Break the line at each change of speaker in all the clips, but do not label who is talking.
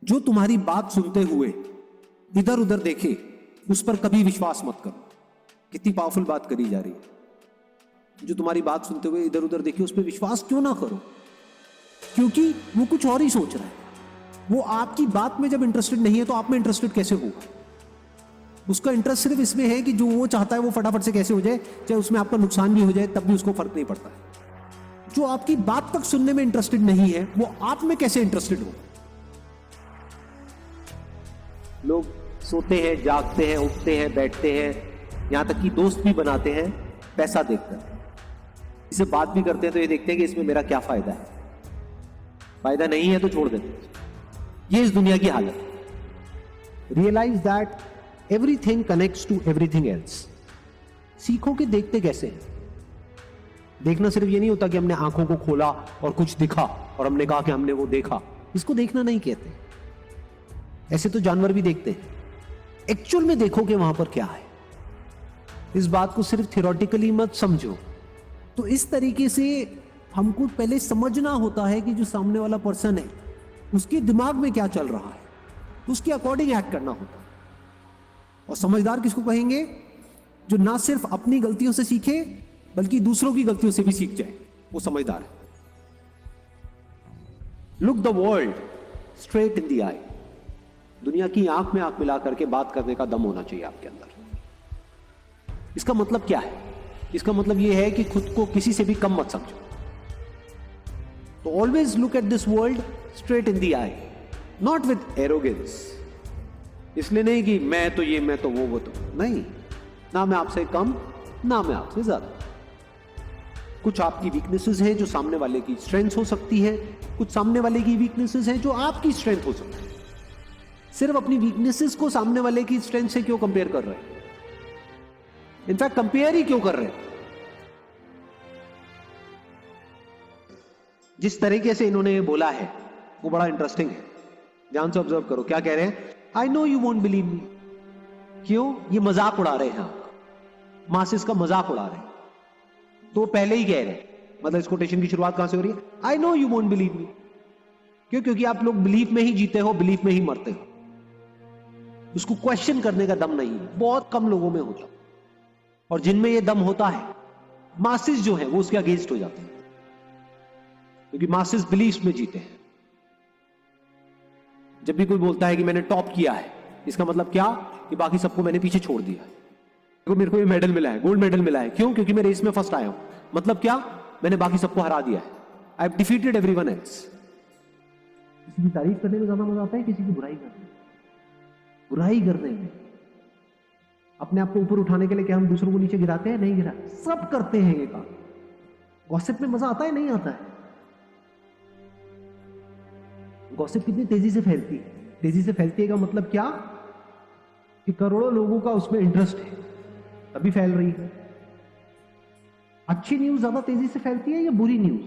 जो तुम्हारी बात सुनते हुए इधर उधर देखे उस पर कभी विश्वास मत करो। कितनी पावरफुल बात करी जा रही है। जो तुम्हारी बात सुनते हुए इधर उधर देखे उस पर विश्वास क्यों ना करो, क्योंकि वो कुछ और ही सोच रहा है। वो आपकी बात में जब इंटरेस्टेड नहीं है तो आप में इंटरेस्टेड कैसे होगा? उसका इंटरेस्ट सिर्फ इसमें है कि जो वो चाहता है वो फटाफट से कैसे हो जाए, चाहे उसमें आपका नुकसान भी हो जाए तब भी उसको फर्क नहीं पड़ता है। जो आपकी बात तक सुनने में इंटरेस्टेड नहीं है वो आप में कैसे इंटरेस्टेड हो? लोग सोते हैं, जागते हैं, उठते हैं, बैठते हैं, यहां तक कि दोस्त भी बनाते हैं पैसा देखकर। इससे बात भी करते हैं तो ये देखते हैं कि इसमें मेरा क्या फायदा है। फायदा नहीं है तो छोड़ देते हैं। ये इस दुनिया की हालत है। Realize that everything connects to everything else. सीखो कि देखते कैसे हैं। देखना सिर्फ ये नहीं होता कि हमने आंखों को खोला और कुछ दिखा और हमने कहा कि हमने वो देखा। इसको देखना नहीं कहते। ऐसे तो जानवर भी देखते हैं। एक्चुअल में देखो कि वहां पर क्या है। इस बात को सिर्फ थियोरेटिकली मत समझो। तो इस तरीके से हमको पहले समझना होता है कि जो सामने वाला पर्सन है उसके दिमाग में क्या चल रहा है, उसके अकॉर्डिंग एक्ट करना होता है। और समझदार किसको कहेंगे? जो ना सिर्फ अपनी गलतियों से सीखे बल्कि दूसरों की गलतियों से भी सीख जाए, वो समझदार है। Look the world straight in the eye. दुनिया की आंख में आंख मिला करके बात करने का दम होना चाहिए आपके अंदर। इसका मतलब क्या है? इसका मतलब यह है कि खुद को किसी से भी कम मत समझो। तो always look at this world straight in the I, not with arrogance. इसलिए नहीं कि मैं तो ये, मैं तो वो तो नहीं। ना मैं आपसे कम, ना मैं आपसे ज्यादा। कुछ आपकी वीकनेसेस हैं जो सामने वाले की स्ट्रेंथ हो सकती है, कुछ सामने वाले की वीकनेसेस हैं जो आपकी स्ट्रेंथ हो सकती है। सिर्फ अपनी वीकनेसेस को सामने वाले की स्ट्रेंथ से क्यों कंपेयर कर रहे हैं? इनफैक्ट कंपेयर ही क्यों कर रहे हैं? जिस तरीके से इन्होंने ये बोला है वो बड़ा इंटरेस्टिंग है। ध्यान से ऑब्जर्व करो। क्या कह रहे हैं? I know you won't believe me. क्यों? ये मजाक उड़ा रहे हैं आपका, मासेस का मजाक उड़ा रहे हैं। तो पहले ही कह रहे हैं, मतलब इस कोटेशन की शुरुआत कहां से हो रही है? I know you won't believe me. क्यों? क्योंकि आप लोग बिलीफ में ही जीते हो, बिलीफ में ही मरते हो। उसको क्वेश्चन करने का दम नहीं है, बहुत कम लोगों में होता। और जिनमें यह दम होता है, मासेस जो है वो उसके अगेंस्ट हो जाते हैं, क्योंकि मासेस बिलीफ में जीते हैं। जब भी कोई बोलता है कि मैंने टॉप किया है, इसका मतलब क्या? कि बाकी सबको मैंने पीछे छोड़ दिया है। मेरे को ये मेडल मिला है, गोल्ड मेडल मिला है। क्यों? क्योंकि मैं रेस में फर्स्ट आया हूं। मतलब क्या? मैंने बाकी सबको हरा दिया है। I have defeated everyone else. किसी की तारीफ करने में ज्यादा मजा आता है किसी की बुराई करने में? बुराई करने में। अपने आप को ऊपर उठाने के लिए क्या हम दूसरों को नीचे गिराते हैं? नहीं गिराते। सब करते हैं ये काम। गॉसिप में मजा आता है? नहीं आता है। गॉसिप कितनी तेजी से फैलती है? तेजी से फैलती है का मतलब क्या? कि करोड़ों लोगों का उसमें इंटरेस्ट है, तभी फैल रही है। अच्छी न्यूज ज्यादा तेजी से फैलती है या बुरी न्यूज?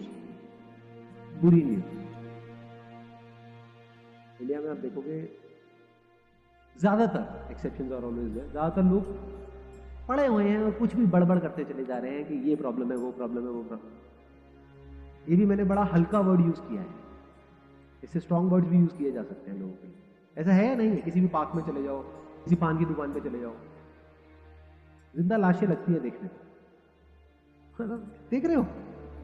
बुरी न्यूज। इंडिया में आप देखोगे ज्यादातर, एक्सेप्शंस आर ऑलवेज देयर, ज्यादातर लोग पढ़े हुए हैं और कुछ भी बड़बड़ करते चले जा रहे हैं कि ये प्रॉब्लम है, वो प्रॉब्लम है, वो प्रॉब्लम। ये भी मैंने बड़ा हल्का वर्ड यूज किया है। इससे स्ट्रॉन्ग वर्ड्स भी यूज किए जा सकते हैं लोगों के लिए। ऐसा है या नहीं है? किसी भी पार्क में चले जाओ, किसी पान की दुकान पे चले जाओ, जिंदा लाशें लगती है देखने में। देख रहे हो,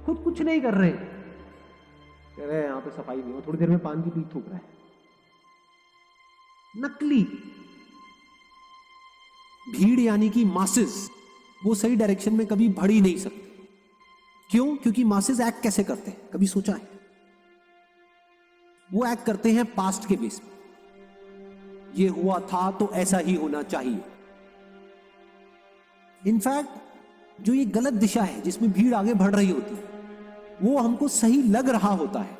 खुद कुछ नहीं कर रहे, कह रहे हैं यहां पे सफाई नहीं हो, थोड़ी देर में पान की पीक थूक रहा है। नकली भीड़ यानी कि मासेस, वो सही डायरेक्शन में कभी बढ़ ही नहीं सकते। क्यों? क्योंकि मासेस एक्ट कैसे करते हैं, कभी सोचा है? वो एक्ट करते हैं पास्ट के बेस पे। ये हुआ था तो ऐसा ही होना चाहिए। इनफैक्ट जो ये गलत दिशा है जिसमें भीड़ आगे बढ़ रही होती है, वो हमको सही लग रहा होता है,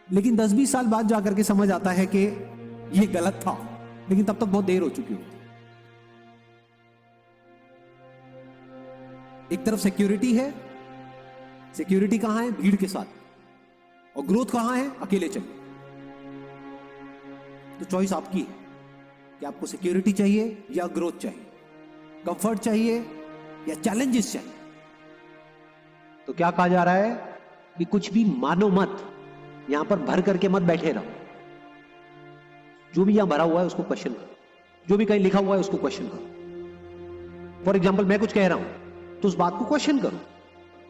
लेकिन 10-20 साल बाद जाकर के समझ आता है कि ये गलत था, लेकिन तब तक बहुत देर हो चुकी होती है। एक तरफ सिक्योरिटी है, सिक्योरिटी कहां है? भीड़ के साथ। और ग्रोथ कहां है? अकेले चलिए। तो चॉइस आपकी है कि आपको सिक्योरिटी चाहिए या ग्रोथ चाहिए, कंफर्ट चाहिए या चैलेंजेस चाहिए। तो क्या कहा जा रहा है कि कुछ भी मानो मत, यहां पर भर करके मत बैठे रहो। जो भी यहां भरा हुआ है उसको क्वेश्चन करो, जो भी कहीं लिखा हुआ है उसको क्वेश्चन करो। फॉर एग्जाम्पल मैं कुछ कह रहा हूं तो उस बात को क्वेश्चन करो,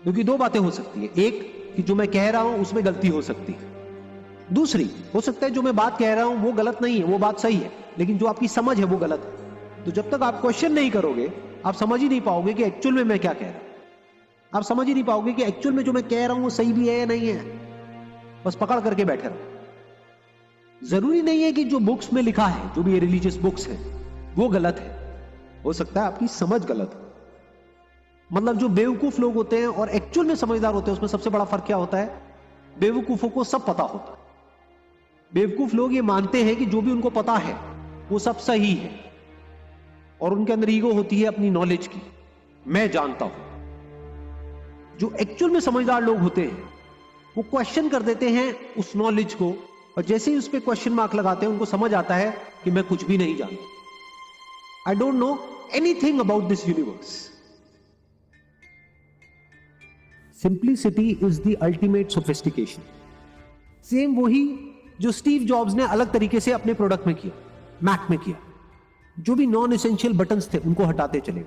क्योंकि दो बातें हो सकती है, एक कि जो मैं कह रहा हूं उसमें गलती हो सकती है, दूसरी हो सकता है जो मैं बात कह रहा हूं वो गलत नहीं है, वो बात सही है, लेकिन जो आपकी समझ है वो गलत है। तो जब तक आप क्वेश्चन नहीं करोगे आप समझ ही नहीं पाओगे कि एक्चुअल में मैं क्या कह रहा हूं, आप समझ ही नहीं पाओगे कि एक्चुअल में जो मैं कह रहा हूं वो सही भी है या नहीं है, बस पकड़ करके बैठे रहो। जरूरी नहीं है कि जो बुक्स में लिखा है, जो भी रिलीजियस बुक्स है वो गलत है, हो सकता है आपकी समझ गलत हो। मतलब जो बेवकूफ लोग होते हैं और एक्चुअल में समझदार होते हैं उसमें सबसे बड़ा फर्क क्या होता है, बेवकूफों को सब पता होता है। बेवकूफ लोग ये मानते हैं कि जो भी उनको पता है वो सब सही है, और उनके अंदर ईगो होती है अपनी नॉलेज की, मैं जानता हूं। जो एक्चुअल में समझदार लोग होते हैं वो क्वेश्चन कर देते हैं उस नॉलेज को, और जैसे ही उस पर क्वेश्चन मार्क लगाते हैं उनको समझ आता है कि मैं कुछ भी नहीं जानता, I don't know anything about this universe. Simplicity is the ultimate sophistication. Same वही जो स्टीव जॉब्स ने अलग तरीके से अपने प्रोडक्ट में किया, मैक में किया। जो भी नॉन एसेंशियल बटन्स थे उनको हटाते चले।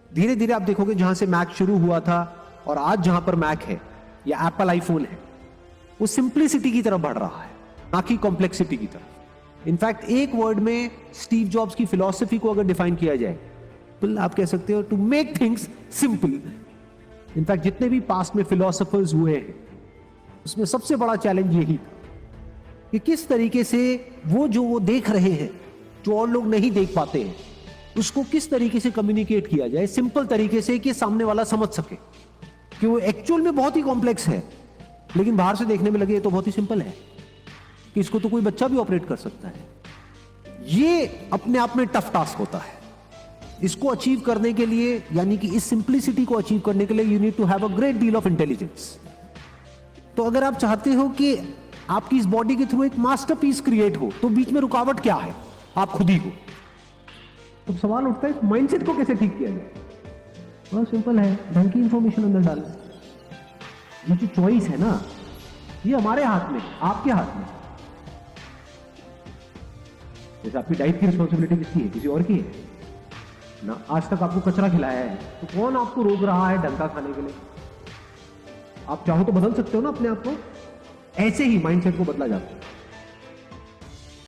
धीरे धीरे आप देखोगे जहां से मैक शुरू हुआ था और आज जहां पर मैक है या एप्पल आईफोन है, वो सिंप्लिसिटी की तरफ बढ़ रहा है, ना कि कॉम्प्लेक्सिटी की तरफ। इनफैक्ट एक वर्ड में स्टीव जॉब्स की फिलॉसफी को अगर डिफाइन किया जाए तो आप कह सकते हो to make things simple. In fact जितने भी पास्ट में फिलोसोफर्स हुए हैं उसमें सबसे बड़ा चैलेंज यही था कि किस तरीके से वो देख रहे हैं, जो और लोग नहीं देख पाते हैं, उसको किस तरीके से कम्युनिकेट किया जाए सिंपल तरीके से कि सामने वाला समझ सके कि वो एक्चुअल में बहुत ही कॉम्प्लेक्स है, लेकिन बाहर से देखने में लगे तो बहुत ही सिंपल है कि इसको तो कोई बच्चा भी ऑपरेट कर सकता है। ये अपने आप में टफ टास्क होता है। इसको अचीव करने के लिए, यानी कि इस सिंप्लिसिटी को अचीव करने के लिए you need to have a great deal of intelligence. तो अगर आप चाहते हो कि आपकी इस बॉडी के थ्रू एक मास्टरपीस क्रिएट हो, तो बीच में रुकावट क्या है? आप खुद ही हो। तो सवाल उठता है माइंडसेट को कैसे ठीक किया जाए? बहुत सिंपल है, ढंग की इंफॉर्मेशन अंदर डालें। ये जो चॉइस है ना, ये हमारे हाथ में, आपके हाथ में। जैसे आपकी डाइट की रिस्पॉन्सिबिलिटी किसकी है? किसी और की है ना। आज तक आपको कचरा खिलाया है तो कौन आपको रोक रहा है ढंग का खाने के लिए? आप चाहो तो बदल सकते हो ना अपने आप को। ऐसे ही माइंडसेट को बदला जाता है।